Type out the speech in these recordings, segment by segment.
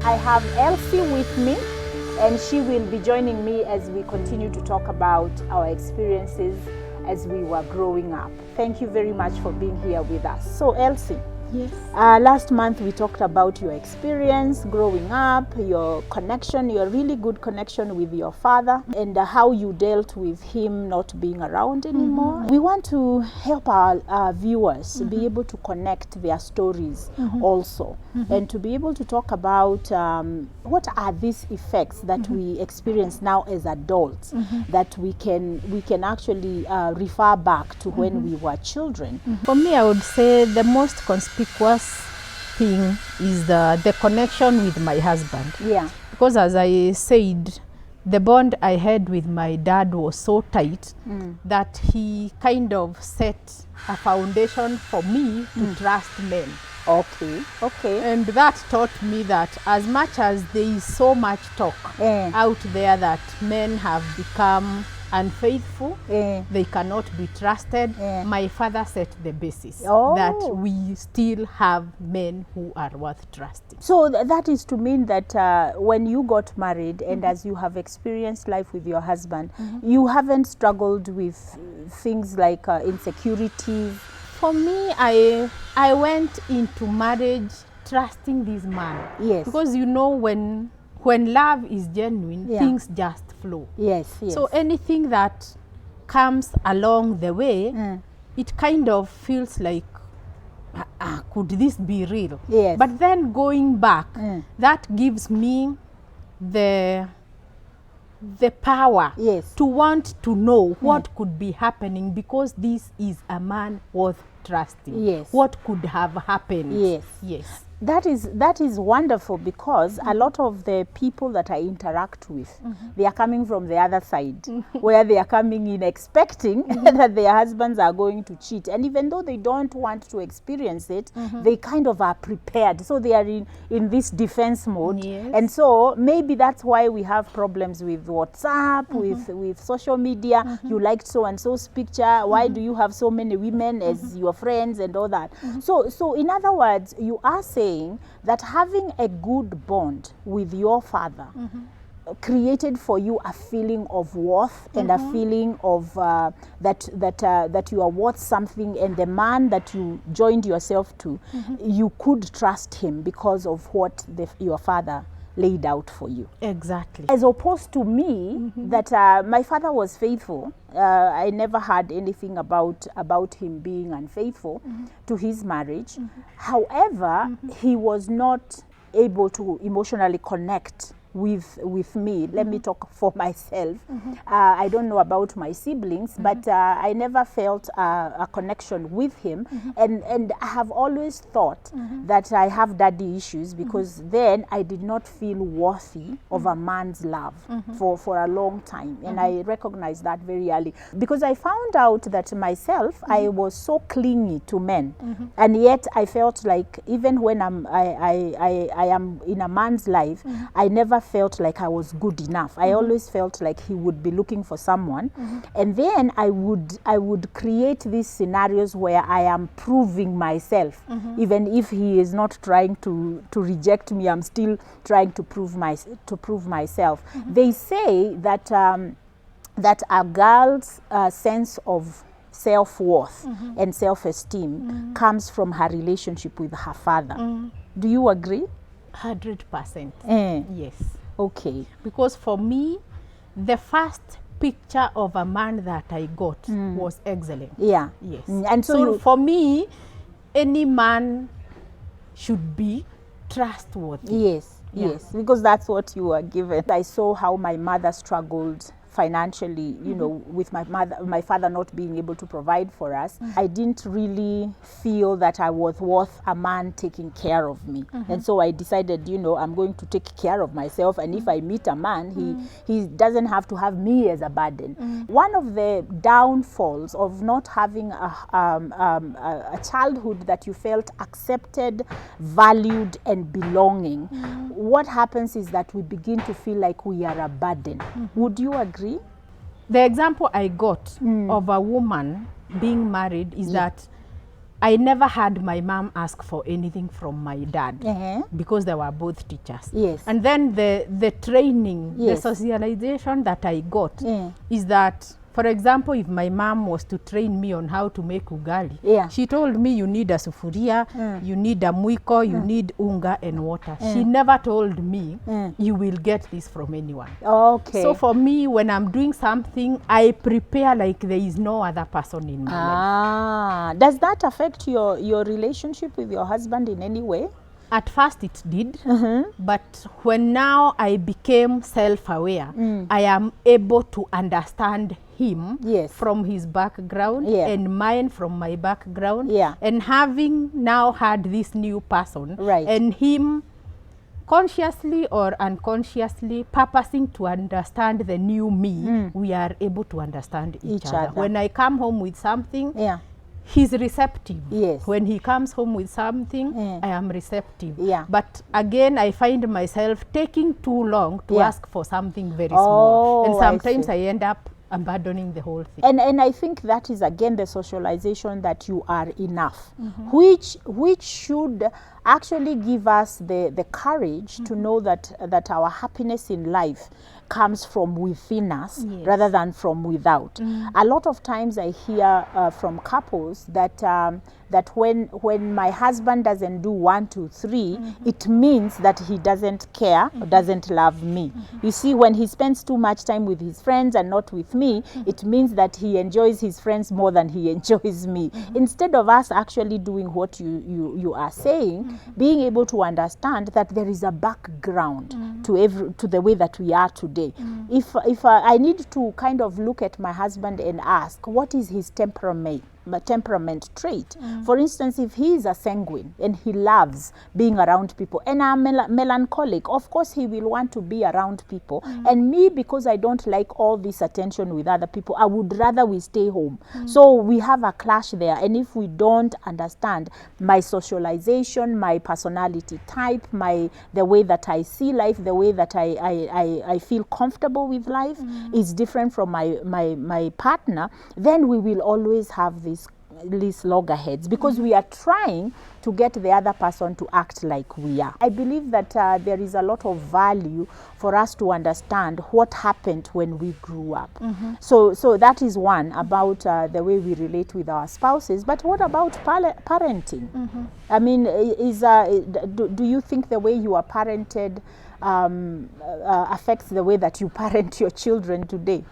I have Elsie with me, and she will be joining me as we continue to talk about our experiences as we were growing up. Thank you very much for being here with us. So Elsie, yes. Last month we talked about your experience growing up, your connection, your really good connection with your father, and how you dealt with him not being around anymore. We want to help our viewers be able to connect their stories also, and to be able to talk about what are these effects that we experience now as adults, that we can actually refer back to when we were children. For me, I would say the most conspicuous thing is the connection with my husband. Yeah. Because as I said, the bond I had with my dad was so tight that he kind of set a foundation for me to trust men. Okay. And that taught me that as much as there is so much talk out there that men have become unfaithful, they cannot be trusted, my father set the basis that we still have men who are worth trusting. So that is to mean that when you got married and as you have experienced life with your husband, you haven't struggled with things like insecurities. For me, I went into marriage trusting this man. Yes. Because you know, when love is genuine, things just flow. Yes. So anything that comes along the way, it kind of feels like, could this be real? Yes. But then going back, that gives me the power to want to know what could be happening, because this is a man worth trusting. Yes. What could have happened? Yes. That is wonderful, because a lot of the people that I interact with, they are coming from the other side, where they are coming in expecting that their husbands are going to cheat. And even though they don't want to experience it, they kind of are prepared. So they are in this defense mode. Yes. And so maybe that's why we have problems with WhatsApp, with social media. You liked so-and-so's picture. Why do you have so many women as your friends and all that? So in other words, you are saying that having a good bond with your father created for you a feeling of worth and a feeling of that you are worth something, and the man that you joined yourself to, you could trust him because of what your father laid out for you. Exactly. As opposed to me, that my father was faithful. I never heard anything about him being unfaithful to his marriage. However, he was not able to emotionally connect with me. Let me talk for myself. I don't know about my siblings, but I never felt a connection with him, and I have always thought that I have daddy issues, because then I did not feel worthy of a man's love for a long time, and I recognized that very early, because I found out that myself, I was so clingy to men, and yet I felt like even when I am in a man's life, I never felt like I was good enough. I always felt like he would be looking for someone, and then I would create these scenarios where I am proving myself, even if he is not trying to reject me. I'm still trying to prove myself. They say that that a girl's sense of self-worth and self-esteem comes from her relationship with her father. Do you agree? 100%. Yes. Okay. Because for me, the first picture of a man that I got was excellent. Yeah. Yes. And so for me, any man should be trustworthy. Yes. Yes. Because that's what you were given. I saw how my mother struggled financially, you know, with my father not being able to provide for us. I didn't really feel that I was worth a man taking care of me. And so I decided, you know, I'm going to take care of myself, and if I meet a man, he doesn't have to have me as a burden. One of the downfalls of not having a childhood that you felt accepted, valued, and belonging, what happens is that we begin to feel like we are a burden. Would you agree? The example I got of a woman being married is that I never had my mom ask for anything from my dad because they were both teachers. Yes. And then the training, Yes. the socialization that I got is that, for example, if my mom was to train me on how to make ugali, she told me you need a sufuria, you need a mwiko, you need unga and water. She never told me you will get this from anyone. Okay. So for me, when I'm doing something, I prepare like there is no other person in my life. Does that affect your relationship with your husband in any way? At first it did, but when now I became self-aware, I am able to understand him from his background and mine from my background. And having now had this new person and him consciously or unconsciously purposing to understand the new me, we are able to understand each other. When I come home with something, he's receptive. Yes. When he comes home with something, I am receptive. But again, I find myself taking too long to ask for something very small. And sometimes I end up abandoning the whole thing. And I think that is again the socialization that you are enough, which should actually give us the courage to know that our happiness in life comes from within us rather than from without. A lot of times I hear from couples that when my husband doesn't do 1, 2, 3, it means that he doesn't care or doesn't love me. You see, when he spends too much time with his friends and not with me, it means that he enjoys his friends more than he enjoys me. Instead of us actually doing what you are saying, being able to understand that there is a background to the way that we are today. If I need to kind of look at my husband and ask, what is his temperament trait? For instance, if he is a sanguine and he loves being around people, and I'm melancholic, of course he will want to be around people. And me, because I don't like all this attention with other people, I would rather we stay home. So we have a clash there. And if we don't understand my socialization, my personality type, the way that I see life, the way that I feel comfortable with life is different from my partner, then we will always have these loggerheads because we are trying to get the other person to act like we are. I believe that there is a lot of value for us to understand what happened when we grew up. So that is one about the way we relate with our spouses. But what about parenting? I mean, do you think the way you are parented affects the way that you parent your children today?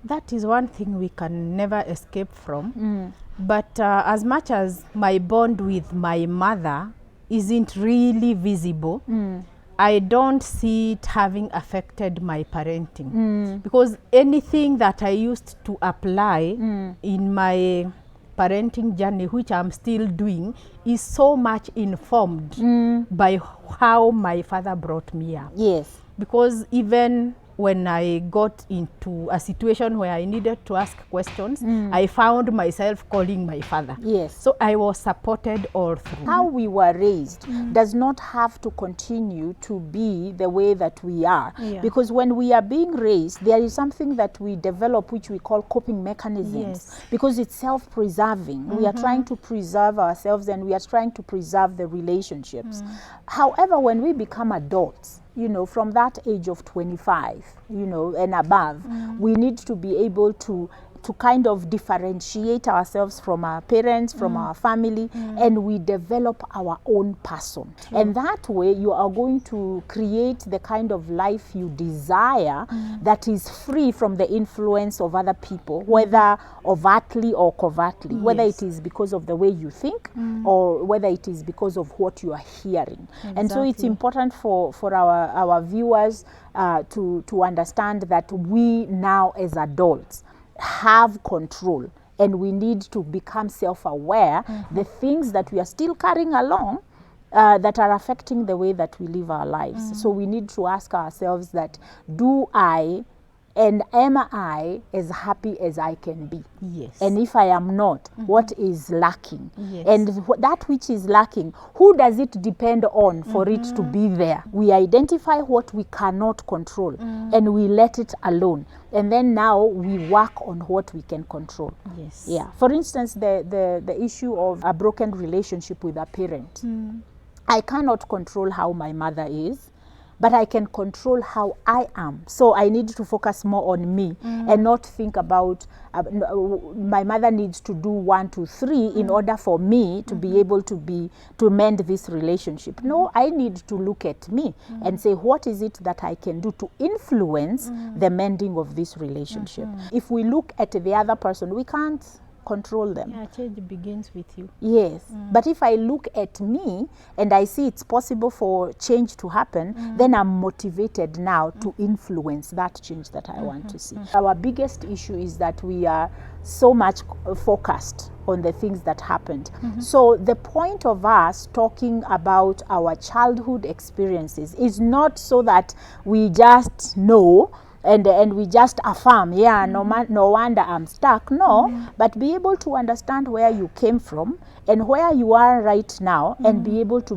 That is one thing we can never escape from. But as much as my bond with my mother isn't really visible, I don't see it having affected my parenting. Because anything that I used to apply in my parenting journey, which I'm still doing, is so much informed by how my father brought me up. Yes. Because even when I got into a situation where I needed to ask questions, I found myself calling my father. Yes. So I was supported all through. How we were raised does not have to continue to be the way that we are. Because when we are being raised, there is something that we develop which we call coping mechanisms. Because it's self-preserving. We are trying to preserve ourselves and we are trying to preserve the relationships. However, when we become adults, you know, from that age of 25, you know, and above, we need to be able to kind of differentiate ourselves from our parents, from our family, and we develop our own person. And that way you are going to create the kind of life you desire that is free from the influence of other people, whether overtly or covertly, whether it is because of the way you think or whether it is because of what you are hearing. And so it's important for our viewers to understand that we now as adults have control, and we need to become self-aware the things that we are still carrying along that are affecting the way that we live our lives. So we need to ask ourselves that, do I And am I as happy as I can be? Yes. And if I am not, what is lacking? Yes. And that which is lacking, who does it depend on for it to be there? We identify what we cannot control and we let it alone. And then now we work on what we can control. Yes. Yeah. For instance, the issue of a broken relationship with a parent. I cannot control how my mother is, but I can control how I am. So I need to focus more on me and not think about my mother needs to do 1, 2, 3 in order for me to be able to mend this relationship. No, I need to look at me and say, what is it that I can do to influence the mending of this relationship? If we look at the other person, we can't control them. Yeah, change begins with you. Yes, but if I look at me and I see it's possible for change to happen, then I'm motivated now to influence that change that I want to see. Our biggest issue is that we are so much focused on the things that happened. So the point of us talking about our childhood experiences is not so that we just know and we just affirm, yeah, no wonder I'm stuck. No, but be able to understand where you came from and where you are right now, and be able to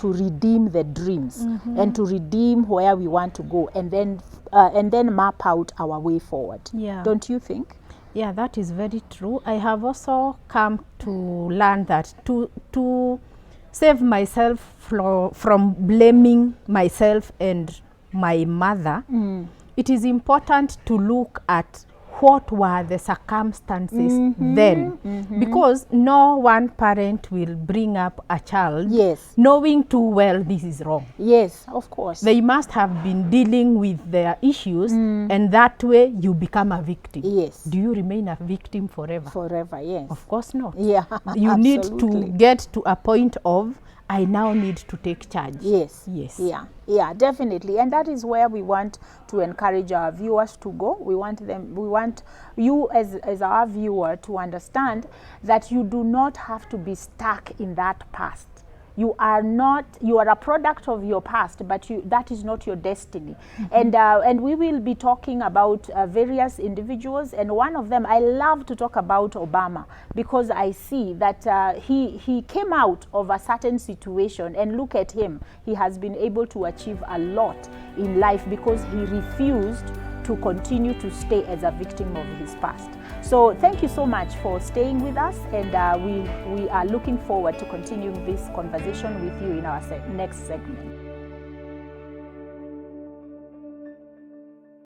redeem the dreams and to redeem where we want to go, and then map out our way forward. Yeah. Don't you think? Yeah, that is very true. I have also come to learn that to save myself from blaming myself and my mother, it is important to look at what were the circumstances then, because no one parent will bring up a child knowing too well this is wrong. Yes, of course. They must have been dealing with their issues, and that way you become a victim. Yes. Do you remain a victim forever? Forever, yes. Of course not. Yeah, you need to get to a point of, I now need to take charge. Yes. Yes. Yeah. Yeah, definitely. And that is where we want to encourage our viewers to go. We want you as our viewer to understand that you do not have to be stuck in that past. You are a product of your past, but that is not your destiny. And we will be talking about various individuals, and one of them, I love to talk about Obama, because I see that he came out of a certain situation, and look at him. He has been able to achieve a lot in life because he refused to continue to stay as a victim of his past. So thank you so much for staying with us, and we are looking forward to continuing this conversation with you in our next segment.